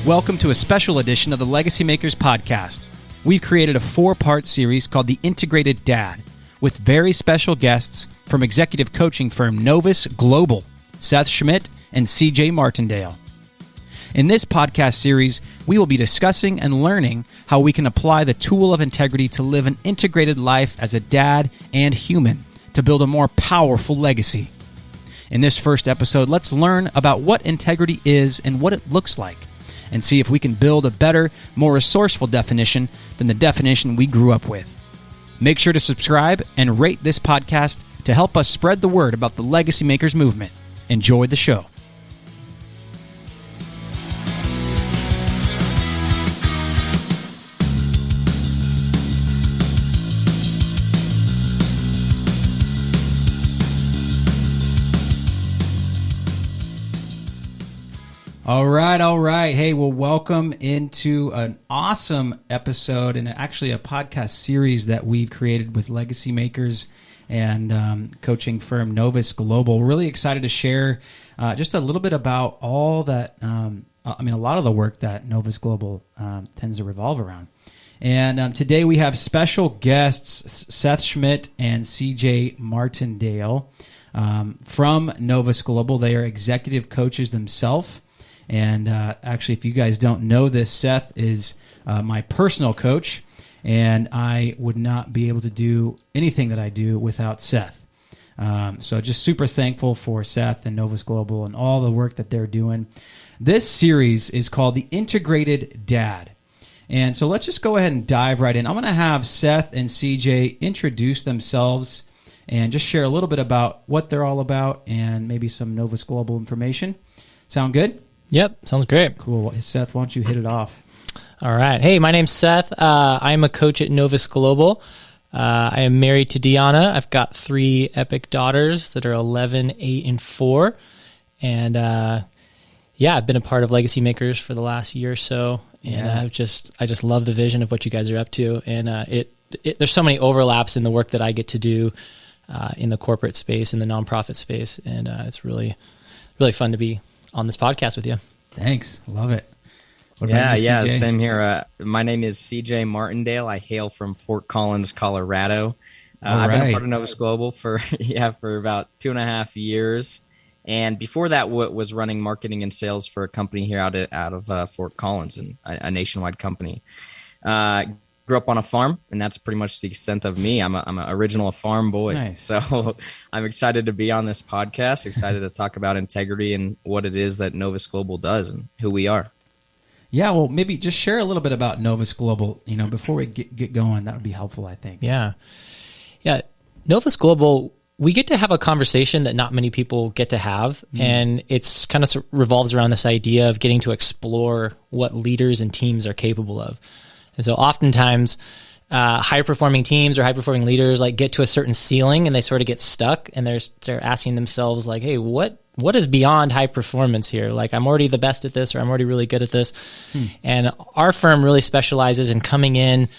Welcome to a special edition of the Legacymakers podcast. We've created a 4-part series called The Integrated Dad with very special guests from executive coaching firm Novus Global, Seth Schmidt and CJ Martindale. In this podcast series, we will be discussing and learning how we can apply the tool of integrity to live an integrated life as a dad and human to build a more powerful legacy. In this first episode, let's learn about what integrity is and what it looks like, and see if we can build a better, more resourceful definition than the definition we grew up with. Make sure to subscribe and rate this podcast to help us spread the word about the Legacymakers movement. Enjoy the show. All right. Hey, well, welcome into an awesome episode and actually a podcast series that we've created with Legacymakers and coaching firm Novus Global. Really excited to share just a little bit about all that, a lot of the work that Novus Global tends to revolve around. And today we have special guests, Seth Schmidt and CJ Martindale from Novus Global. They are executive coaches themselves. And actually, if you guys don't know this, Seth is my personal coach, and I would not be able to do anything that I do without Seth. So just super thankful for Seth and Novus Global and all the work that they're doing. This series is called The Integrated Dad. And so let's just go ahead and dive right in. I'm going to have Seth and CJ introduce themselves and just share a little bit about what they're all about and maybe some Novus Global information. Sound good? Yep, sounds great. Cool. Seth, why don't you hit it off? All right. Hey, my name's Seth. I'm a coach at Novus Global. I am married to Deanna. I've got 3 epic daughters that are 11, 8, and 4. And I've been a part of Legacymakers for the last year or so. And I just love the vision of what you guys are up to. And there's so many overlaps in the work that I get to do in the corporate space, in the nonprofit space. And it's really, really fun to be on this podcast with you. Thanks. Love it. Yeah, same here. My name is CJ Martindale. I hail from Fort Collins, Colorado. I've been a part of Novus Global for about 2.5 years. And before that, was running marketing and sales for a company here out of Fort Collins, and a nationwide company. Grew up on a farm, and that's pretty much the extent of me. I'm an original farm boy. Nice. So I'm excited to be on this podcast, excited to talk about integrity and what it is that Novus Global does and who we are. Yeah, well, maybe just share a little bit about Novus Global, before we get going. That would be helpful, I think. Yeah. Novus Global, we get to have a conversation that not many people get to have, and it's kind of revolves around this idea of getting to explore what leaders and teams are capable of. And so oftentimes high-performing teams or high-performing leaders get to a certain ceiling and they sort of get stuck, and they're asking themselves hey, what is beyond high performance here? I'm already the best at this, or I'm already really good at this. And our firm really specializes in coming in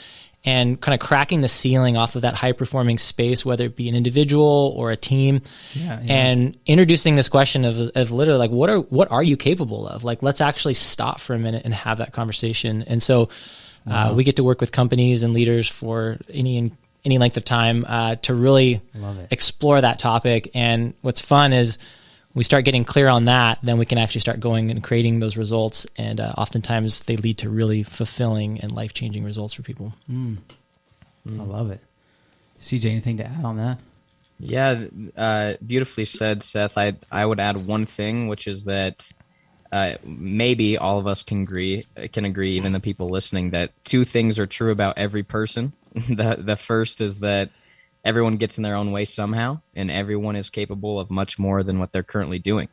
and kind of cracking the ceiling off of that high-performing space, whether it be an individual or a team, and introducing this question of literally what are you capable of? Let's actually stop for a minute and have that conversation. And so we get to work with companies and leaders for any length of time to really explore that topic. And what's fun is we start getting clear on that, then we can actually start going and creating those results. And oftentimes they lead to really fulfilling and life-changing results for people. I love it. CJ, anything to add on that? Yeah, beautifully said, Seth. I would add one thing, which is that maybe all of us can agree, even the people listening, that 2 things are true about every person. The first is that everyone gets in their own way somehow, and everyone is capable of much more than what they're currently doing.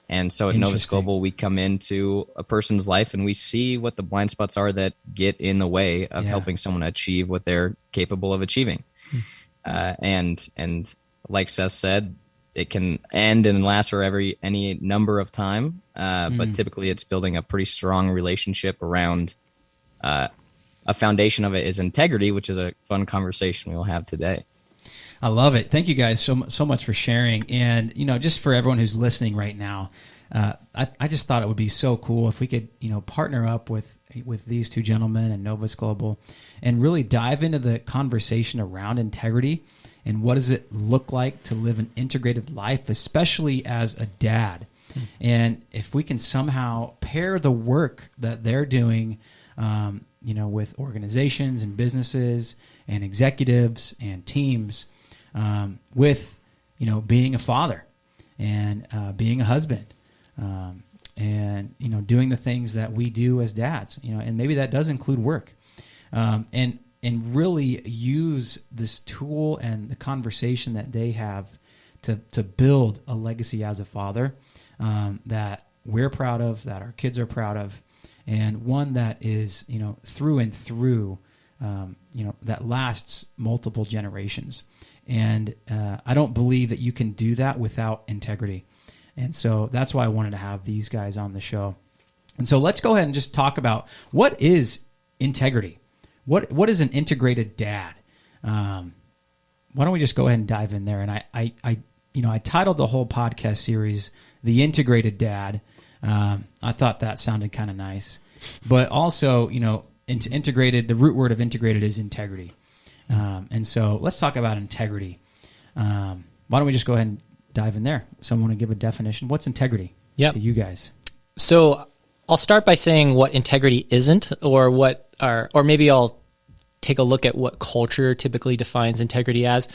And so at Novus Global, we come into a person's life and we see what the blind spots are that get in the way of helping someone achieve what they're capable of achieving. And like Seth said, it can end and last for any number of time, but typically it's building a pretty strong relationship around a foundation of it is integrity, which is a fun conversation we'll have today. I love it. Thank you guys so much for sharing. And, just for everyone who's listening right now, I just thought it would be so cool if we could, partner up with these two gentlemen and Novus Global and really dive into the conversation around integrity and what does it look like to live an integrated life, especially as a dad. And if we can somehow pair the work that they're doing, with organizations and businesses and executives and teams, with, being a father and being a husband, and doing the things that we do as dads, and maybe that does include work, and really use this tool and the conversation that they have to build a legacy as a father, that we're proud of, that our kids are proud of, and one that is, through and through, that lasts multiple generations. And I don't believe that you can do that without integrity. And so that's why I wanted to have these guys on the show. And so let's go ahead and just talk about what is integrity. What is an integrated dad? Why don't we just go ahead and dive in there? And I titled the whole podcast series "The Integrated Dad." I thought that sounded kind of nice, but also, integrated. The root word of integrated is integrity. And so let's talk about integrity. Why don't we just go ahead and dive in there? Someone want to give a definition? What's integrity to you guys? So I'll start by saying what integrity isn't, or maybe I'll take a look at what culture typically defines integrity as.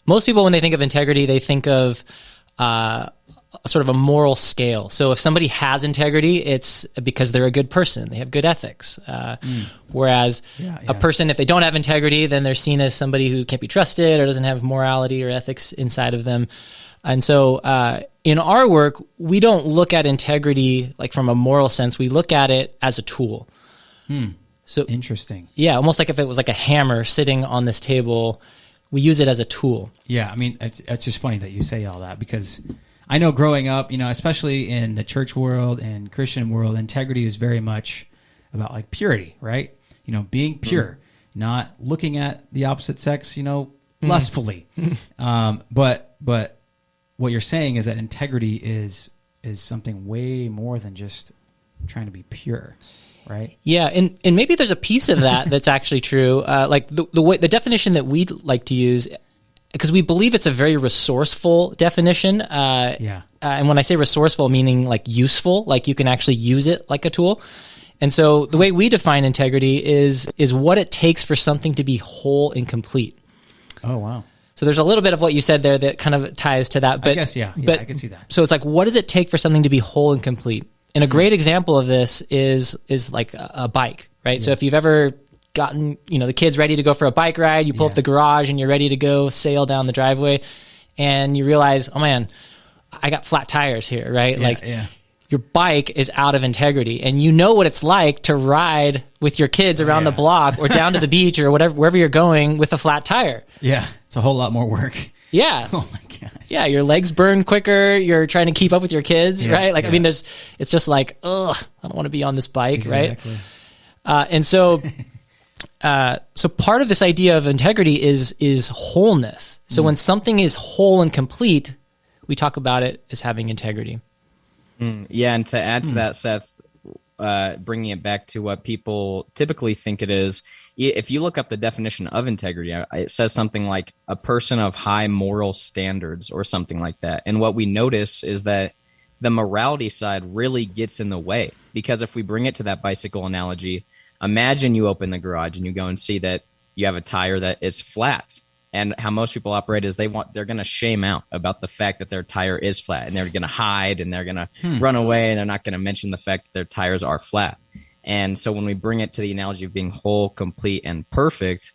Most people, when they think of integrity, they think of sort of a moral scale. So if somebody has integrity, it's because they're a good person. They have good ethics. Whereas a person, if they don't have integrity, then they're seen as somebody who can't be trusted or doesn't have morality or ethics inside of them. And so in our work, we don't look at integrity like from a moral sense. We look at it as a tool. So interesting. Yeah, almost like if it was like a hammer sitting on this table, we use it as a tool. Yeah, I mean, it's just funny that you say all that, because I know growing up, especially in the church world and Christian world, integrity is very much about like purity, right? Being pure, not looking at the opposite sex, lustfully. But what you're saying is that integrity is something way more than just trying to be pure, right? Yeah, and maybe there's a piece of that that's actually true. Like the definition that we'd like to use, because we believe it's a very resourceful definition. And when I say resourceful, meaning like useful, like you can actually use it like a tool. And so the way we define integrity is what it takes for something to be whole and complete. Oh, wow. So there's a little bit of what you said there that kind of ties to that. But, I guess, I can see that. So it's like, what does it take for something to be whole and complete? And a great example of this is like a bike, right? Yeah. So if you've ever gotten, the kids ready to go for a bike ride, you pull up the garage and you're ready to go sail down the driveway, and you realize, oh man, I got flat tires here, right? Your bike is out of integrity, and you know what it's like to ride with your kids around the block or down to the beach or wherever you're going with a flat tire. Yeah, it's a whole lot more work. Yeah. Oh my gosh. Yeah, your legs burn quicker. You're trying to keep up with your kids, right? I mean, it's just like, ugh, I don't want to be on this bike, exactly. Right? And so, so part of this idea of integrity is wholeness. So when something is whole and complete, we talk about it as having integrity. Yeah, and to add to that, Seth, bringing it back to what people typically think it is, if you look up the definition of integrity, it says something like a person of high moral standards or something like that. And what we notice is that the morality side really gets in the way, because if we bring it to that bicycle analogy, imagine you open the garage and you go and see that you have a tire that is flat. And how most people operate is they're going to shame out about the fact that their tire is flat, and they're going to hide and they're going to run away, and they're not going to mention the fact that their tires are flat. And so when we bring it to the analogy of being whole, complete, and perfect,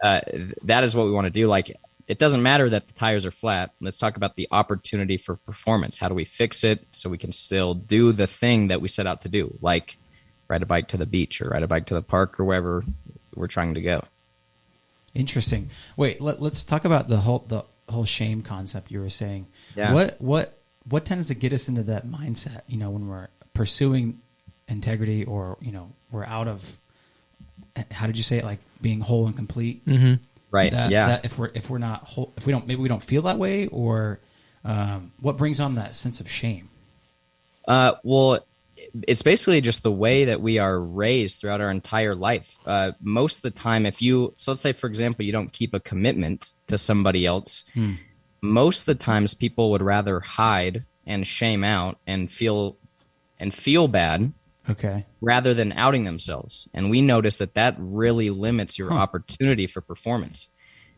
that is what we want to do. Like, it doesn't matter that the tires are flat. Let's talk about the opportunity for performance. How do we fix it so we can still do the thing that we set out to do, like ride a bike to the beach or ride a bike to the park or wherever we're trying to go. Interesting. Wait, let's talk about the whole shame concept you were saying. Yeah. What tends to get us into that mindset, when we're pursuing integrity, or, we're out of, how did you say it? Like being whole and complete. Mm-hmm. Right. That if we're not whole, maybe we don't feel that way, or what brings on that sense of shame? Well, it's basically just the way that we are raised throughout our entire life. Most of the time, so let's say, for example, you don't keep a commitment to somebody else. Most of the times people would rather hide and shame out and feel bad. Okay. Rather than outing themselves. And we notice that really limits your opportunity for performance.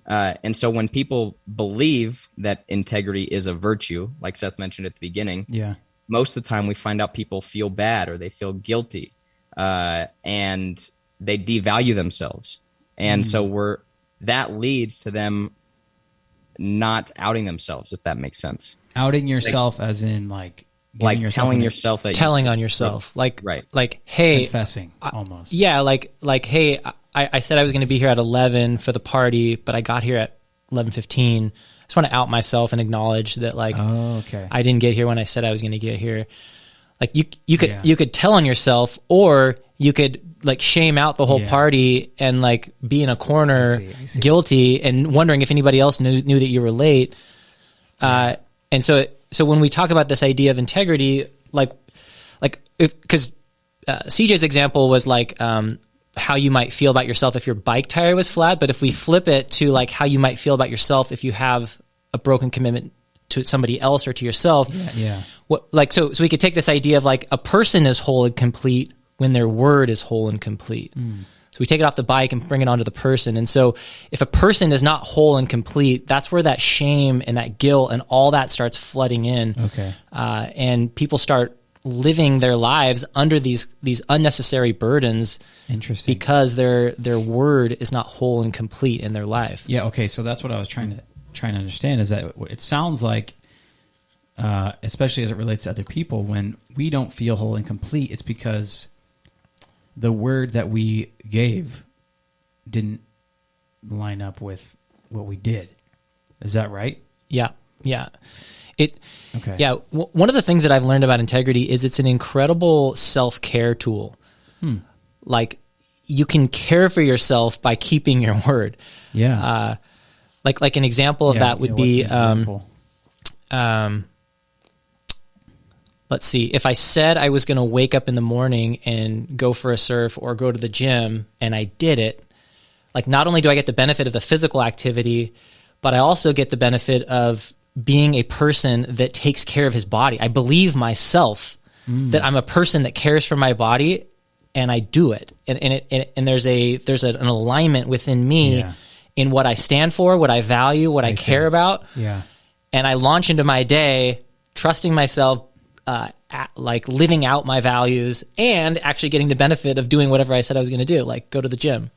And so when people believe that integrity is a virtue, like Seth mentioned at the beginning, most of the time we find out people feel bad or they feel guilty, and they devalue themselves. And so that leads to them not outing themselves, if that makes sense. Outing yourself as in like telling yourself that telling on yourself, like hey, confessing almost. Hey, I said I was going to be here at 11 for the party, but I got here at 11:15. I just want to out myself and acknowledge that I didn't get here when I said I was going to get here. Like you could tell on yourself, or you could like shame out the whole party and like be in a corner I see. Guilty and wondering if anybody else knew that you were late. And so when we talk about this idea of integrity, because CJ's example was like how you might feel about yourself if your bike tire was flat, but if we flip it to like how you might feel about yourself if you have a broken commitment to somebody else or to yourself, so we could take this idea of like a person is whole and complete when their word is whole and complete. So we take it off the bike and bring it onto the person. And so if a person is not whole and complete, that's where that shame and that guilt and all that starts flooding in. Okay. And people start living their lives under these unnecessary burdens. Interesting. Because their word is not whole and complete in their life. Yeah. Okay. So that's what I was trying to understand, is that it sounds like, especially as it relates to other people, when we don't feel whole and complete, it's because the word that we gave didn't line up with what we did. Is that right? Yeah. Okay. Yeah. One of the things that I've learned about integrity is it's an incredible self-care tool. Like you can care for yourself by keeping your word. Yeah. Like an example of that would be, let's see, if I said I was going to wake up in the morning and go for a surf or go to the gym and I did it, like not only do I get the benefit of the physical activity, but I also get the benefit of being a person that takes care of his body. I believe myself that I'm a person that cares for my body, and I do it. And there's an alignment within me in what I stand for, what I value, what I care about. Yeah. And I launch into my day trusting myself, like living out my values and actually getting the benefit of doing whatever I said I was going to do, like go to the gym.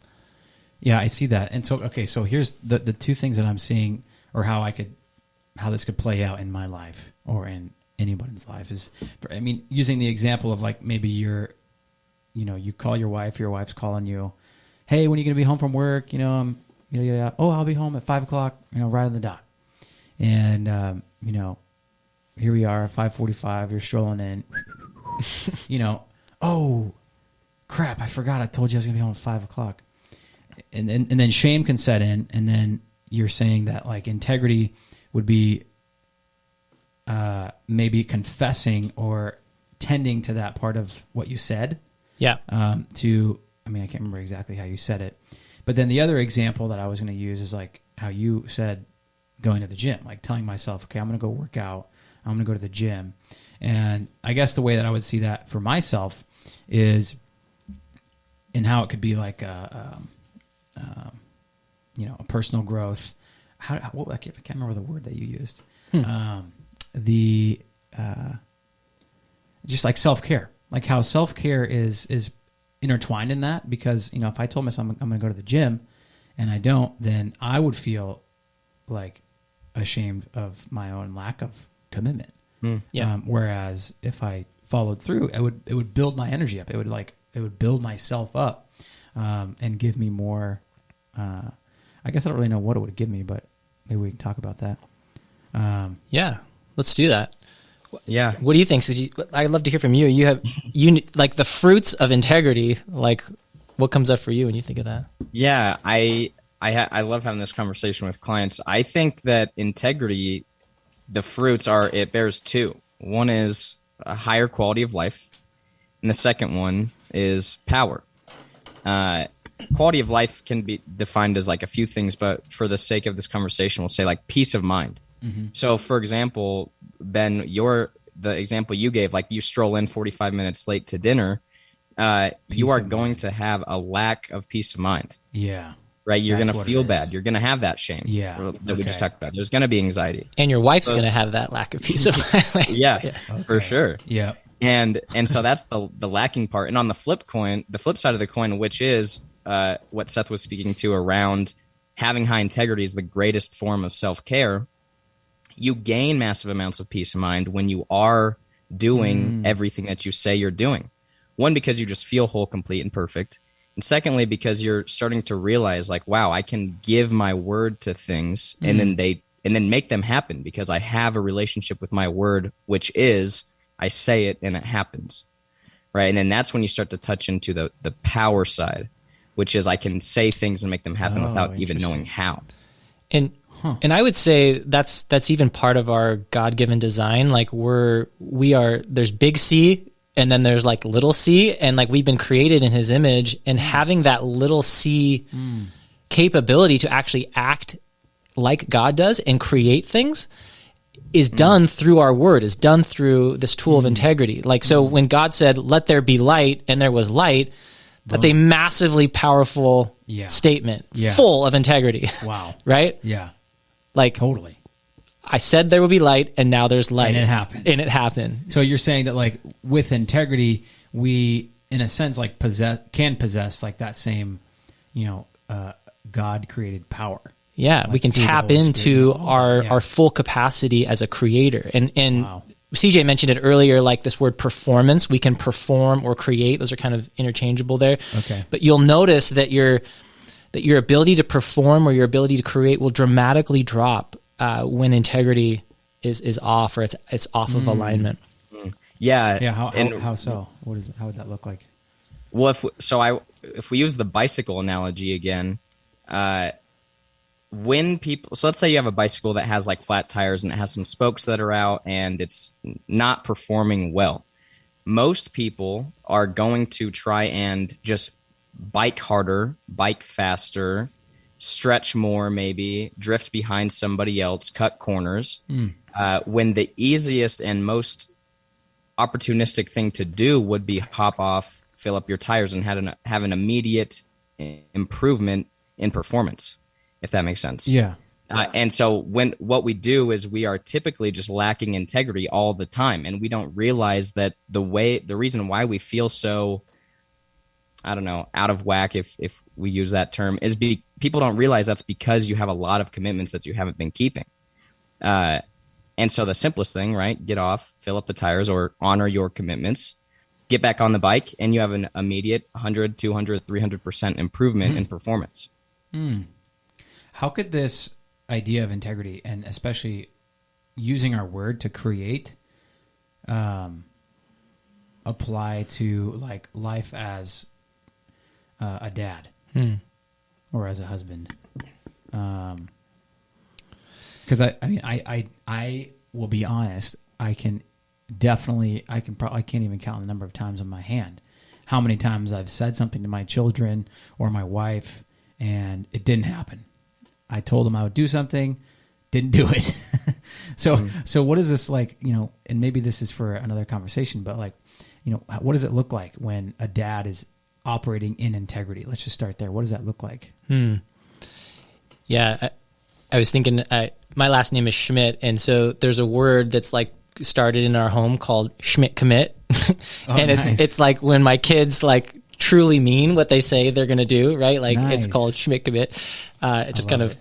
Yeah, I see that. And so, okay, so here's the two things that I'm seeing, or how this could play out in my life or in anybody's life is, using the example of like maybe you call your wife's calling you, hey, when are you going to be home from work? I'll be home at 5:00, right on the dot. And, here we are at 5:45, you're strolling in, oh, crap, I forgot I told you I was going to be home at 5:00. And then shame can set in, and then you're saying that like integrity would be maybe confessing or tending to that part of what you said. Yeah. I can't remember exactly how you said it. But then the other example that I was going to use is like how you said going to the gym, like telling myself, okay, I'm going to go work out. I'm going to go to the gym. And I guess the way that I would see that for myself is in how it could be like a personal growth. I can't remember the word that you used. Just like self-care, like how self-care is intertwined in that, because, if I told myself I'm going to go to the gym and I don't, then I would feel like ashamed of my own lack of commitment. Whereas if I followed through, it would build my energy up. It would build myself up, and give me more, I guess I don't really know what it would give me, but maybe we can talk about that. Yeah, let's do that. Yeah. What do you think? So I'd love to hear from you. You like the fruits of integrity. Like, what comes up for you when you think of that? Yeah, I love having this conversation with clients. I think that integrity, the fruits are, it bears two. One is a higher quality of life. And the second one is power. Quality of life can be defined as like a few things, but for the sake of this conversation, we'll say like peace of mind. Mm-hmm. So, for example, Ben, the example you gave, like you stroll in 45 minutes late to dinner, you are going to have a lack of peace of mind. Yeah. Right? You're going to feel bad. You're going to have that shame that we just talked about. There's going to be anxiety. And your wife's going to have that lack of peace of mind. Yeah, for sure. Yeah. And so that's the lacking part. And on the flip side of the coin, which is what Seth was speaking to around having high integrity is the greatest form of self-care. You gain massive amounts of peace of mind when you are doing everything that you say you're doing. One, because you just feel whole, complete, and perfect. And secondly, because you're starting to realize like, wow, I can give my word to things and then make them happen because I have a relationship with my word, which is I say it and it happens. Right. And then that's when you start to touch into the power side, which is I can say things and make them happen without even knowing how. And I would say that's even part of our God-given design. Like there's big C and then there's like little c, and like we've been created in his image, and having that little c capability to actually act like God does and create things is done through our word, is done through this tool of integrity. Like, so when God said, let there be light, and there was light, that's a massively powerful statement, full of integrity. Wow. Right? Yeah. Like, totally. I said there would be light, and now there's light. And it happened. So you're saying that, like, with integrity, we, in a sense, like, can possess, like, that same, God-created power. Yeah, like we can tap into our full capacity as a creator. And wow. CJ mentioned it earlier, like this word performance. We can perform or create. Those are kind of interchangeable there. Okay. But you'll notice that your ability to perform or your ability to create will dramatically drop when integrity is off, or it's off of alignment. Yeah. Yeah. How so? How would that look like? Well, if we use the bicycle analogy again, when people, so let's say you have a bicycle that has like flat tires and it has some spokes that are out and it's not performing well. Most people are going to try and just bike harder, bike faster, stretch more, maybe drift behind somebody else, cut corners. When the easiest and most opportunistic thing to do would be hop off, fill up your tires, and have an immediate improvement in performance, if that makes sense. Yeah. And so what we do is we are typically just lacking integrity all the time, and we don't realize that the reason why we feel so, I don't know, out of whack, if we use that term, is people don't realize that's because you have a lot of commitments that you haven't been keeping. And so the simplest thing, right? Get off, fill up the tires, or honor your commitments, get back on the bike, and you have an immediate 100, 200, 300% improvement in performance. How could this idea of integrity, and especially using our word to create, apply to like life as a dad or as a husband? Because I will be honest. I can't even count the number of times on my hand how many times I've said something to my children or my wife and it didn't happen. I told them I would do something, didn't do it. So what is this like, and maybe this is for another conversation, but like, what does it look like when a dad is operating in integrity? Let's just start there. What does that look like? Yeah. I was thinking, my last name is Schmidt. And so there's a word that's like started in our home called Schmidt commit. And nice. It's like when my kids like truly mean what they say they're going to do, right? Like It's called Schmidt commit. It just kind of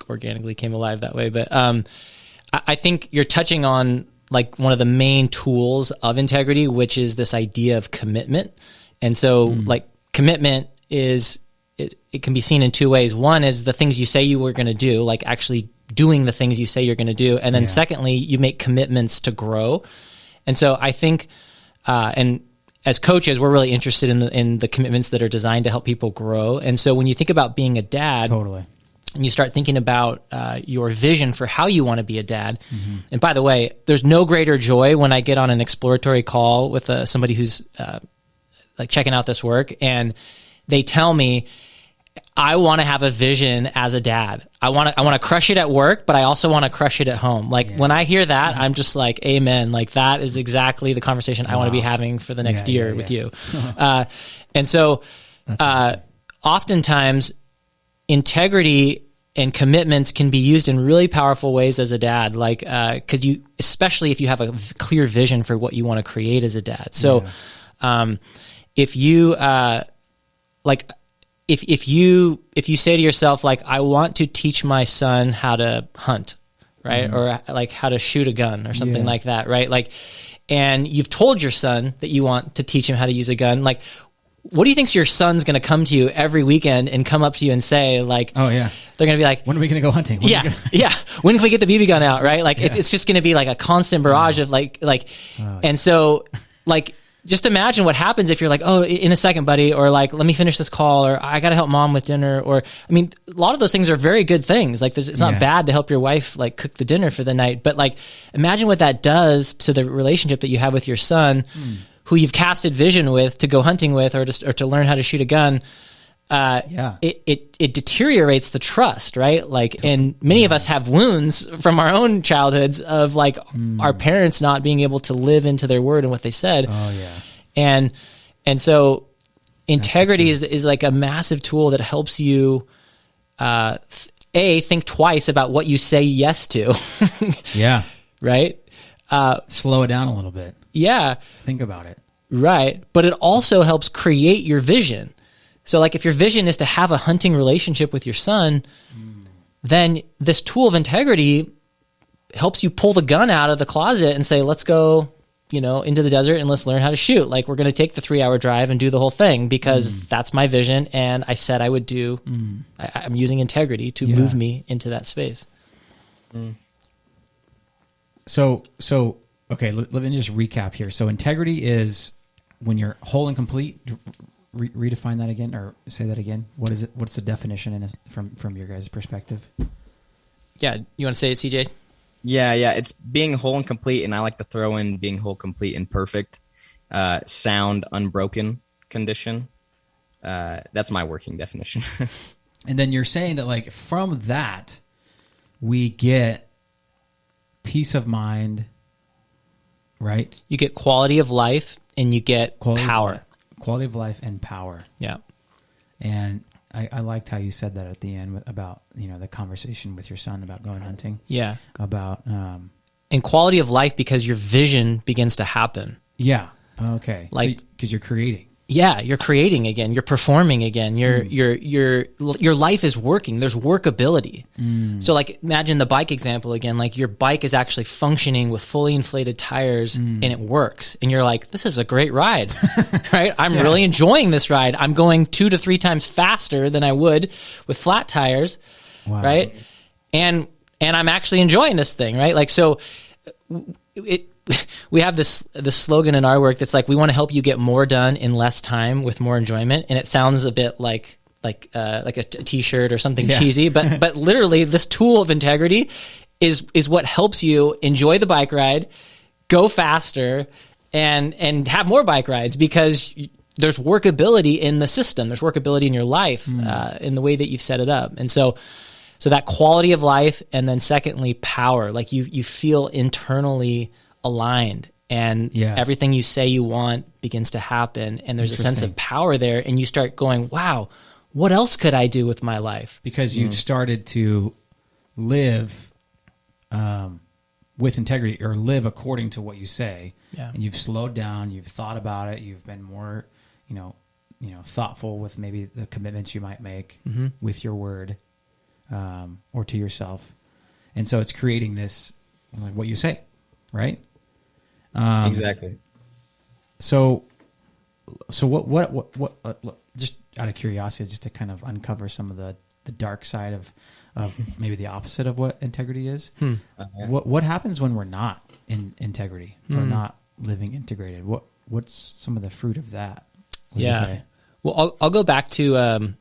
organically came alive that way. But I think you're touching on like one of the main tools of integrity, which is this idea of commitment. And so like commitment it can be seen in two ways. One is the things you say you were going to do, like actually doing the things you say you're going to do. And then secondly, you make commitments to grow. And so I think, and as coaches, we're really interested in the commitments that are designed to help people grow. And so when you think about being a dad, totally, and you start thinking about your vision for how you want to be a dad. And by the way, there's no greater joy when I get on an exploratory call with somebody who's like checking out this work, and they tell me, I want to have a vision as a dad. I want to crush it at work, but I also want to crush it at home. Like when I hear that, I'm just like, amen. Like that is exactly the conversation I want to be having for the next year with you. And so oftentimes integrity and commitments can be used in really powerful ways as a dad. Like, cause especially if you have a clear vision for what you want to create as a dad. So, if you, if you say to yourself, like, I want to teach my son how to hunt, right? Or like how to shoot a gun or something like that, right? Like, and you've told your son that you want to teach him how to use a gun. Like, what do you think your son's going to come to you every weekend and come up to you and say, like, oh yeah, they're going to be like, when are we going to go hunting? When can we get the BB gun out? Right? Like it's just going to be like a constant barrage of and so like, just imagine what happens if you're like, oh, in a second, buddy, or like, let me finish this call, or I got to help mom with dinner, or, I mean, a lot of those things are very good things. Like, it's not bad to help your wife, like, cook the dinner for the night, but like, imagine what that does to the relationship that you have with your son, who you've casted vision with to go hunting with, or to learn how to shoot a gun. It deteriorates the trust, right? Like, and many of us have wounds from our own childhoods of like our parents not being able to live into their word and what they said. Oh yeah. And so integrity is like a massive tool that helps you, think twice about what you say yes to. Yeah. Right. Slow it down a little bit. Yeah. Think about it. Right. But it also helps create your vision. So like if your vision is to have a hunting relationship with your son, then this tool of integrity helps you pull the gun out of the closet and say, let's go, into the desert and let's learn how to shoot. Like we're going to take the 3-hour drive and do the whole thing because that's my vision. And I said I would do, I'm using integrity to move me into that space. So okay, let me just recap here. So integrity is when you're whole and complete. Redefine that again, or say that again. What is it? What's the definition from your guys' perspective? Yeah, you want to say it, CJ? Yeah. It's being whole and complete, and I like to throw in being whole, complete, and perfect, sound, unbroken condition. That's my working definition. And then you're saying that, like, from that, we get peace of mind, right? You get quality of life, and you get power. Quality of life and power. Yeah. And I liked how you said that at the end about, the conversation with your son about going hunting. Yeah. About... and quality of life because your vision begins to happen. Yeah. Okay. Like, because you're creating. Yeah, you're creating again. You're performing again. Your life is working. There's workability. So, like, imagine the bike example again. Like, your bike is actually functioning with fully inflated tires, and it works. And you're like, "This is a great ride, right? I'm really enjoying this ride. I'm going 2 to 3 times faster than I would with flat tires, right? And I'm actually enjoying this thing, right? Like, so we have this slogan in our work that's like, we want to help you get more done in less time with more enjoyment. And it sounds a bit like a t-shirt or something cheesy, but literally this tool of integrity is what helps you enjoy the bike ride, go faster, and have more bike rides because there's workability in the system. There's workability in your life, in the way that you've set it up. And so that quality of life, and then secondly, power, like you feel internally aligned, and everything you say you want begins to happen, and there's a sense of power there, and you start going, wow, what else could I do with my life? Because you've started to live with integrity, or live according to what you say, and you've slowed down, you've thought about it, you've been more, thoughtful with maybe the commitments you might make with your word, or to yourself, and so it's creating this, like what you say, right? Exactly. So what? Just out of curiosity, just to kind of uncover some of the dark side of maybe the opposite of what integrity is. What happens when we're not in integrity? We're not living integrated. What's some of the fruit of that? Well, I'll go back to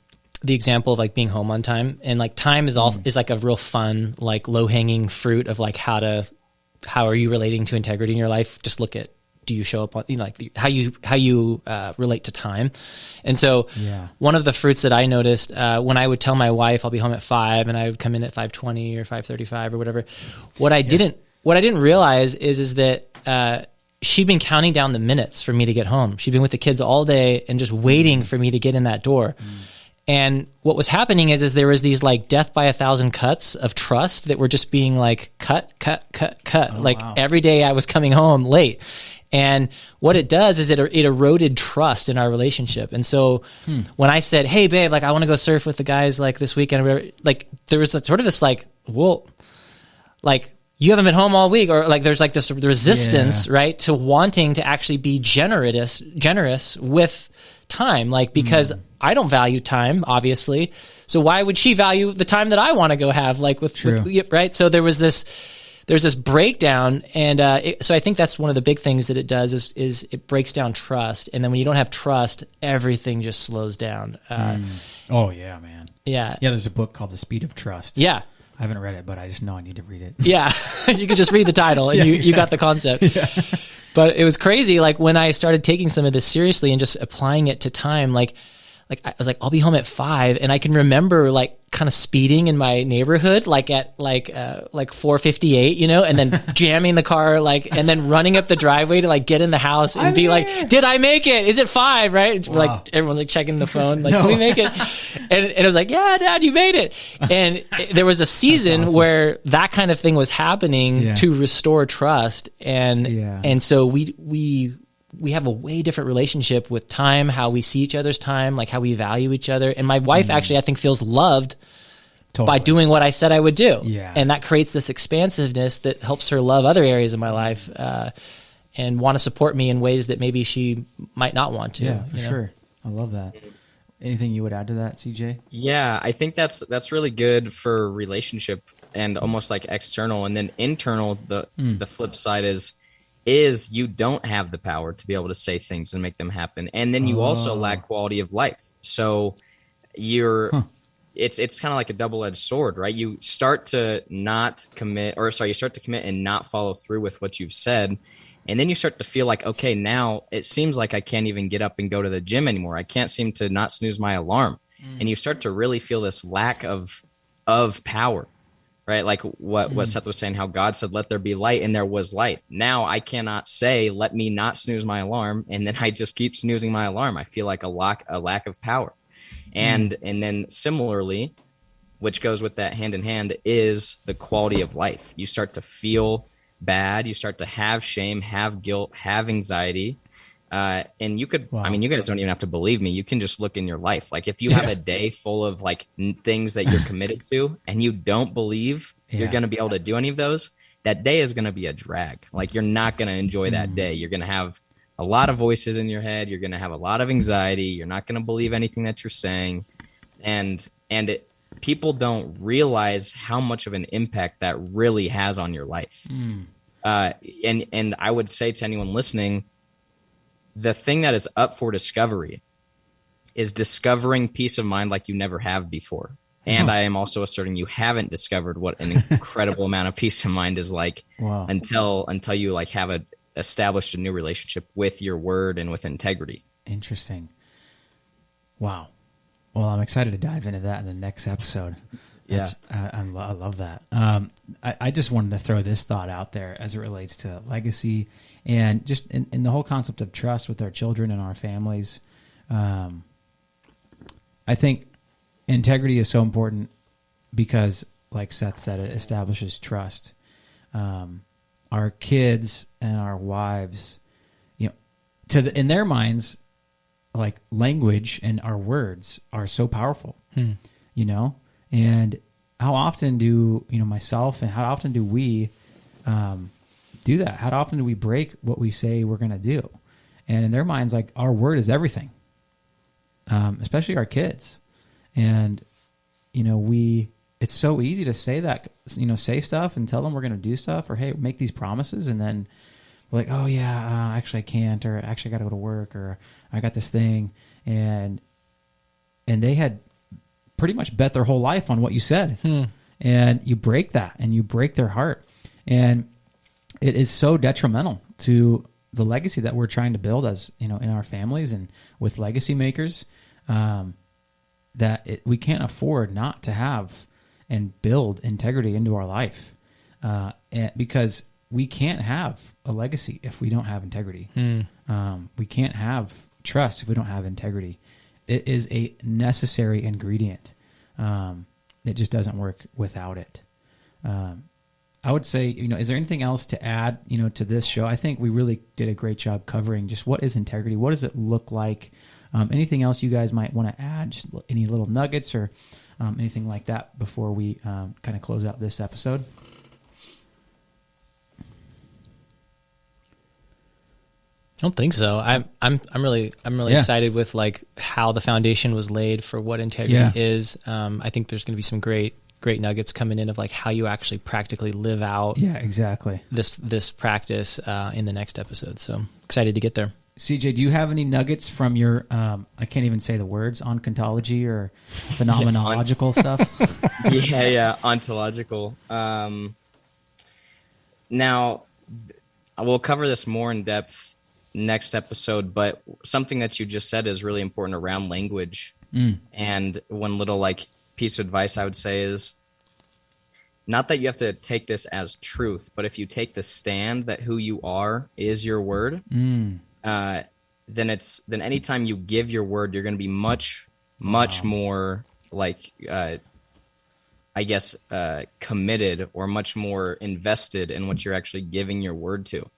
the example of like being home on time, and like time is is like a real fun, like low hanging fruit of like how are you relating to integrity in your life? Just look at, do you show up on, like how you relate to time. And so one of the fruits that I noticed when I would tell my wife I'll be home at 5 and I would come in at 5:20 or 5:35 or whatever, what I didn't realize is that she'd been counting down the minutes for me to get home. She'd been with the kids all day and just waiting for me to get in that door. And what was happening is there was these like death by 1,000 cuts of trust that were just being like cut. Oh, like wow. every day I was coming home late. And what it does is it eroded trust in our relationship. And so when I said, hey babe, like I want to go surf with the guys like this weekend, or whatever, like there was sort of this like, well, like you haven't been home all week, or like there's like this resistance, right, to wanting to actually be generous with time, like because I don't value time, obviously. So why would she value the time that I want to go have, like with right? So there's this breakdown, and so I think that's one of the big things that it does is it breaks down trust, and then when you don't have trust, everything just slows down. Oh yeah, man. Yeah. There's a book called The Speed of Trust. Yeah. I haven't read it, but I just know I need to read it. Yeah, you could just read the title and you got the concept. Yeah. But it was crazy, like when I started taking some of this seriously and just applying it to time, like I was like, I'll be home at 5, and I can remember like kind of speeding in my neighborhood, like at like 4:58, you know, and then jamming the car, like, and then running up the driveway to like get in the house and be like, did I make it? Is it 5? Right? Wow. Like everyone's like checking the phone, like, did we make it? And it was like, yeah, Dad, you made it. And there was a season where that kind of thing was happening to restore trust, and so we have a way different relationship with time, how we see each other's time, like how we value each other. And my wife actually, I think, feels loved by doing what I said I would do. Yeah. And that creates this expansiveness that helps her love other areas of my life and want to support me in ways that maybe she might not want to. Yeah, for sure. I love that. Anything you would add to that, CJ? Yeah, I think that's really good for relationship and almost like external. And then internal, the flip side is you don't have the power to be able to say things and make them happen. And then you also lack quality of life. So it's kind of like a double-edged sword, right? You start to commit and not follow through with what you've said. And then you start to feel like, okay, now it seems like I can't even get up and go to the gym anymore. I can't seem to not snooze my alarm. And you start to really feel this lack of power. Right, like what Seth was saying, how God said, let there be light, and there was light. Now I cannot say, let me not snooze my alarm, and then I just keep snoozing my alarm. I feel like a lack of power. And then similarly, which goes with that hand in hand, is the quality of life. You start to feel bad. You start to have shame, have guilt, have anxiety. And you could, I mean, you guys don't even have to believe me. You can just look in your life. Like if you have a day full of like things that you're committed to and you don't believe you're going to be able to do any of those, that day is going to be a drag. Like you're not going to enjoy that day. You're going to have a lot of voices in your head. You're going to have a lot of anxiety. You're not going to believe anything that you're saying. And people don't realize how much of an impact that really has on your life. And I would say to anyone listening, the thing that is up for discovery is discovering peace of mind like you never have before. And I am also asserting you haven't discovered what an incredible amount of peace of mind is like until you like have established a new relationship with your word and with integrity. Interesting. Wow. Well, I'm excited to dive into that in the next episode. I love that. I just wanted to throw this thought out there as it relates to legacy and just in the whole concept of trust with our children and our families. I think integrity is so important because, like Seth said, it establishes trust. Our kids and our wives, you know, in their minds, like language and our words are so powerful, you know? And how often do, you know, myself and how often do we do that? How often do we break what we say we're going to do? And in their minds, like our word is everything, especially our kids. And, you know, it's so easy to say that, you know, say stuff and tell them we're going to do stuff or, hey, make these promises. And then we're like, oh yeah, actually I can't, or actually I got to go to work, or I got this thing. And they had pretty much bet their whole life on what you said. And you break that, and you break their heart. And it is so detrimental to the legacy that we're trying to build, as in our families and with Legacymakers, that we can't afford not to have and build integrity into our life, because we can't have a legacy if we don't have integrity. We can't have trust if we don't have integrity. It is a necessary ingredient. It just doesn't work without it. I would say, is there anything else to add, to this show? I think we really did a great job covering just what is integrity, what does it look like. Anything else you guys might want to add? Just any little nuggets or anything like that before we kind of close out this episode? I don't think so. I'm really excited with like how the foundation was laid for what integrity is. I think there's going to be some great nuggets coming in of like how you actually practically live out. Yeah, exactly. This practice in the next episode. So excited to get there. CJ, do you have any nuggets from your, I can't even say the words, ontology or phenomenological stuff? Yeah, ontological. Now, we'll cover this more in depth next episode, but something that you just said is really important around language. And one little like piece of advice I would say is not that you have to take this as truth, but if you take the stand that who you are is your word, then anytime you give your word, you're going to be much more like, committed or much more invested in what you're actually giving your word to.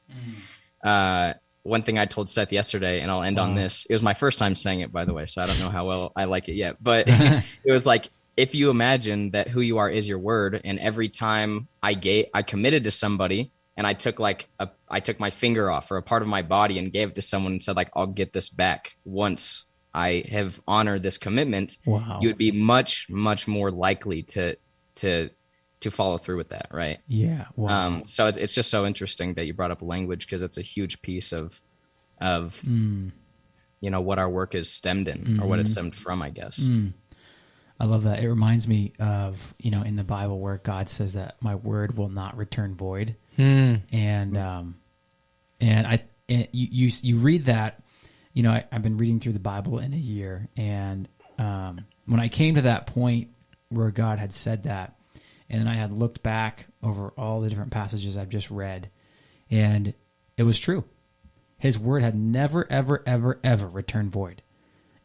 One thing I told Seth yesterday, and I'll end on this. It was my first time saying it, by the way, so I don't know how well I like it yet. But it was like, if you imagine that who you are is your word, and every time I committed to somebody, and I took my finger off or a part of my body and gave it to someone and said like, I'll get this back once I have honored this commitment. Wow. You would be much more likely to follow through with that, right? Yeah. Wow. So it's just so interesting that you brought up language, because it's a huge piece of what our work is stemmed in, or what it's stemmed from, I guess. I love that. It reminds me of, in the Bible where God says that my word will not return void. And you read that, I've been reading through the Bible in a year. And when I came to that point where God had said that, and then I had looked back over all the different passages I've just read, and it was true. His word had never, ever, ever, ever returned void.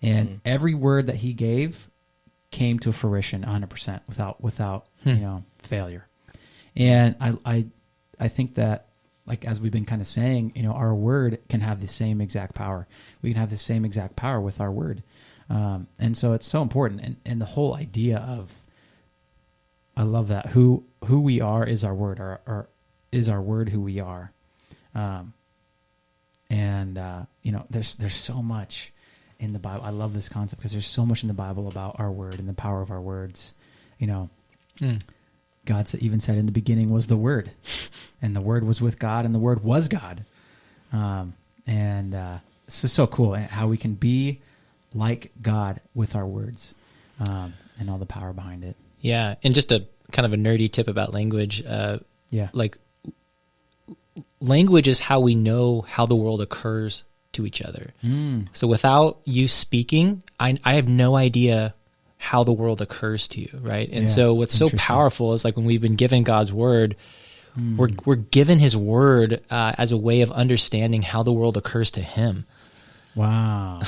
And every word that he gave came to fruition 100% without failure. And I think that, like, as we've been kind of saying, our word can have the same exact power. We can have the same exact power with our word. And so it's so important. And the whole idea of, I love that. Who we are is our word. Our is our word who we are. There's so much in the Bible. I love this concept because there's so much in the Bible about our word and the power of our words. God even said in the beginning was the Word, and the Word was with God, and the Word was God. This is so cool how we can be like God with our words, and all the power behind it. Yeah, and just a kind of a nerdy tip about language. Like language is how we know how the world occurs to each other. So without you speaking, I have no idea how the world occurs to you, right? And so what's so powerful is like when we've been given God's word, we're given his word as a way of understanding how the world occurs to him. Wow.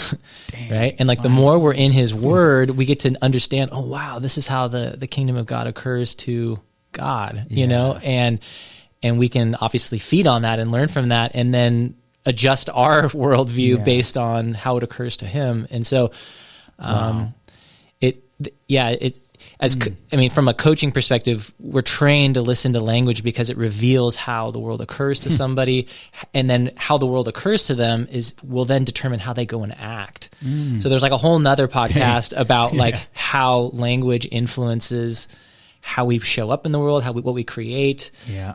Right? And like the more we're in his word, we get to understand, oh wow, this is how the kingdom of God occurs to God, you know? And we can obviously feed on that and learn from that, and then adjust our worldview based on how it occurs to him. And so, from a coaching perspective, we're trained to listen to language because it reveals how the world occurs to somebody, and then how the world occurs to them will then determine how they go and act. So there's like a whole nother podcast about like how language influences how we show up in the world, what we create,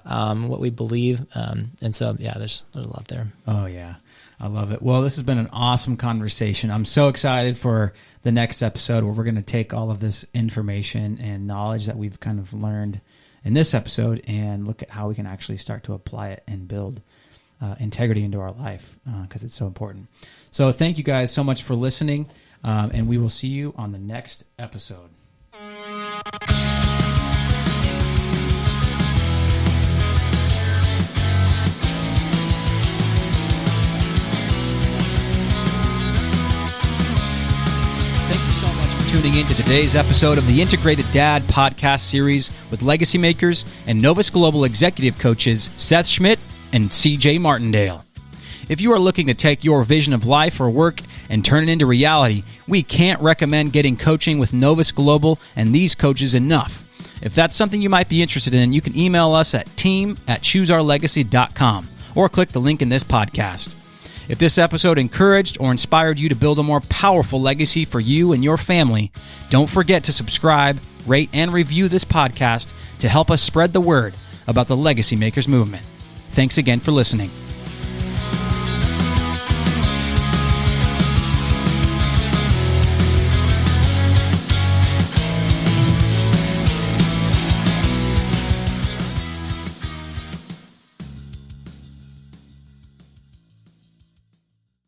what we believe. And so, there's a lot there. Oh yeah. I love it. Well, this has been an awesome conversation. I'm so excited for the next episode where we're going to take all of this information and knowledge that we've kind of learned in this episode and look at how we can actually start to apply it and build integrity into our life because it's so important. So thank you guys so much for listening, and we will see you on the next episode. Tuning in to today's episode of the Integrated Dad podcast series with Legacymakers and Novus Global executive coaches Seth Schmidt and CJ Martindale. If you are looking to take your vision of life or work and turn it into reality, we can't recommend getting coaching with Novus Global and these coaches enough. If that's something you might be interested in, you can email us at team@chooseurlegacy.com or click the link in this podcast. If this episode encouraged or inspired you to build a more powerful legacy for you and your family, don't forget to subscribe, rate, and review this podcast to help us spread the word about the Legacymakers movement. Thanks again for listening.